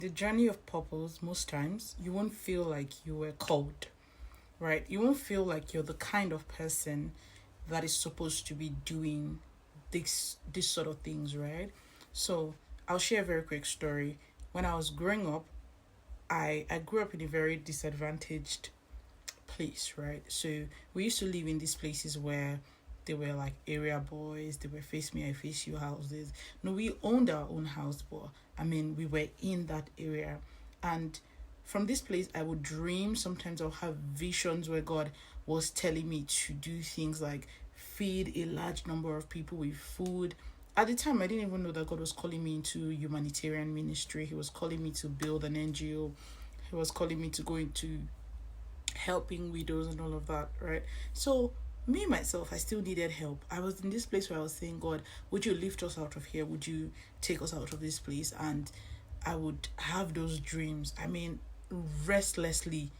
The journey of purpose, most times, you won't feel like you were called, right? You won't feel like you're the kind of person that is supposed to be doing this sort of things, right? So I'll share a very quick story. When I was growing up, I grew up in a very disadvantaged place, right? So we used to live in these places where they were like area boys, they were face me, I face you houses. No, we owned our own house, but I mean, we were in that area. And from this place, I would dream. Sometimes I'll have visions where God was telling me to do things like feed a large number of people with food. At the time, I didn't even know that God was calling me into humanitarian ministry. He was calling me to build an NGO. He was calling me to go into helping widows and all of that, right? So me myself, I still needed help. I was in this place where I was saying, God, would you lift us out of here? Would you take us out of this place? And I would have those dreams. I mean, restlessly,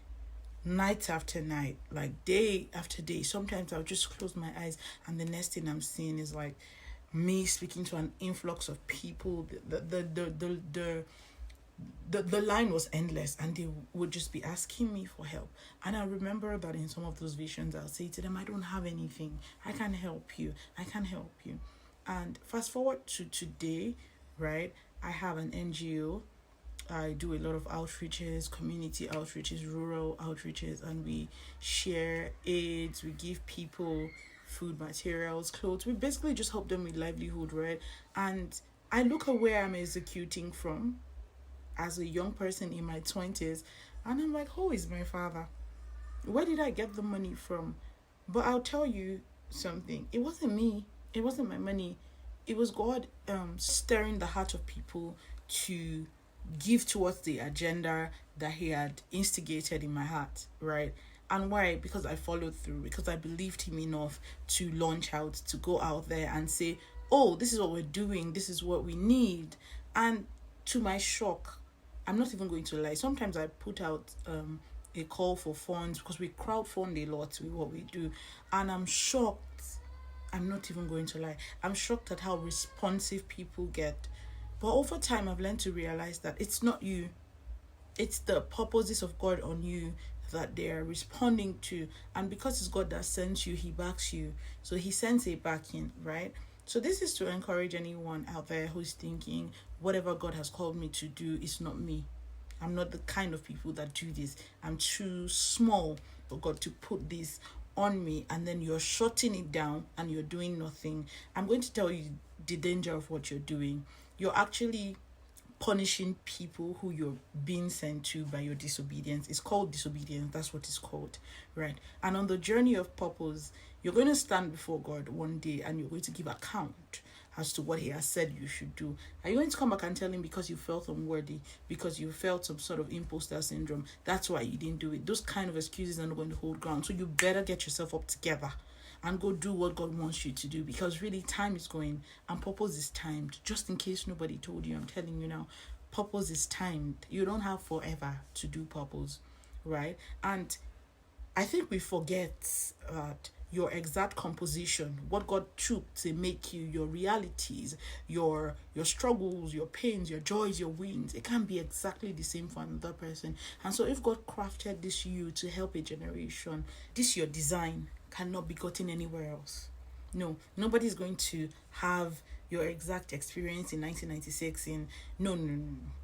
night after night, like day after day. Sometimes I'll just close my eyes and the next thing I'm seeing is like me speaking to an influx of people. The line was endless and they would just be asking me for help. And I remember that in some of those visions I'll say to them, I don't have anything, I can help you, I can help you. And fast forward to today, right? I have an NGO. I do a lot of outreaches, community outreaches, rural outreaches, and we share aids, we give people food materials, clothes. We basically just help them with livelihood, right? And I look at where I'm executing from as a young person in my 20s, and I'm like, who is my father? Where did I get the money from? But I'll tell you something, it wasn't me, it wasn't my money, it was God stirring the heart of people to give towards the agenda that he had instigated in my heart, right? And why? Because I followed through, because I believed him enough to launch out, to go out there and say, oh, this is what we're doing, this is what we need. And to my shock, I'm not even going to lie, sometimes I put out a call for funds because we crowdfund a lot with what we do, and I'm shocked. I'm not even going to lie, I'm shocked at how responsive people get. But over time, I've learned to realize that it's not you, it's the purposes of God on you that they are responding to. And because it's God that sends you, he backs you. So he sends a backing, right? So this is to encourage anyone out there who's thinking, whatever God has called me to do is not me. I'm not the kind of people that do this. I'm too small for God to put this on me, and then you're shutting it down and you're doing nothing. I'm going to tell you the danger of what you're doing. You're actually punishing people who you're being sent to by your disobedience. It's called disobedience. That's what it's called, right? And on the journey of purpose, you're going to stand before God one day and you're going to give account as to what he has said you should do. Are you going to come back and tell him because you felt unworthy, because you felt some sort of imposter syndrome, that's why you didn't do it? Those kind of excuses are not going to hold ground. So you better get yourself up together and go do what God wants you to do, because really time is going and purpose is timed. Just in case nobody told you, I'm telling you now, purpose is timed. You don't have forever to do purpose, right? And I think we forget that your exact composition, what God took to make you, your realities, your struggles, your pains, your joys, your wins, it can't be exactly the same for another person. And so if God crafted this you to help a generation, this your design cannot be gotten anywhere else. No, nobody's going to have your exact experience in 1996 in no.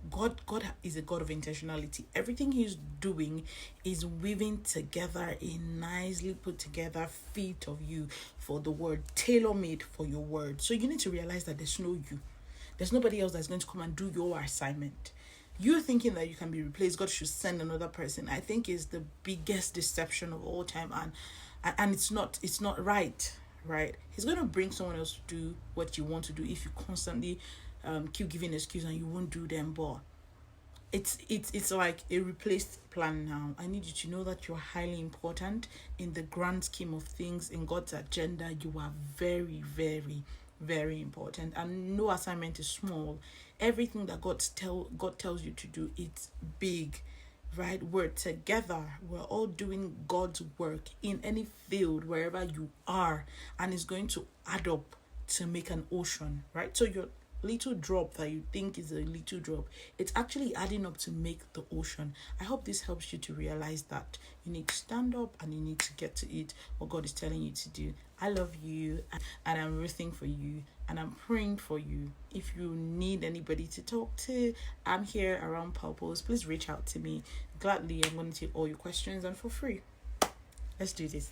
God is a God of intentionality. Everything he's doing is weaving together a nicely put together fit of you for the word, tailor-made for your word. So you need to realize that there's no you. There's nobody else that's going to come and do your assignment. You're thinking that you can be replaced, God should send another person, I think is the biggest deception of all time, and it's not right. He's going to bring someone else to do what you want to do if you constantly keep giving excuses and you won't do them. But it's like a replaced plan now. I need you to know that you're highly important in the grand scheme of things. In God's agenda, you are very, very, very important, and no assignment is small. Everything that God tells you to do, it's big, right? We're together, we're all doing God's work in any field wherever you are, and it's going to add up to make an ocean, right? So little drop that you think is a little drop, it's actually adding up to make the ocean. I hope this helps you to realize that you need to stand up and you need to get to it, what God is telling you to do. I love you and I'm rooting for you and I'm praying for you. If you need anybody to talk to, I'm here around Purpose. Please reach out to me. Gladly, I'm going to take all your questions and for free. Let's do this.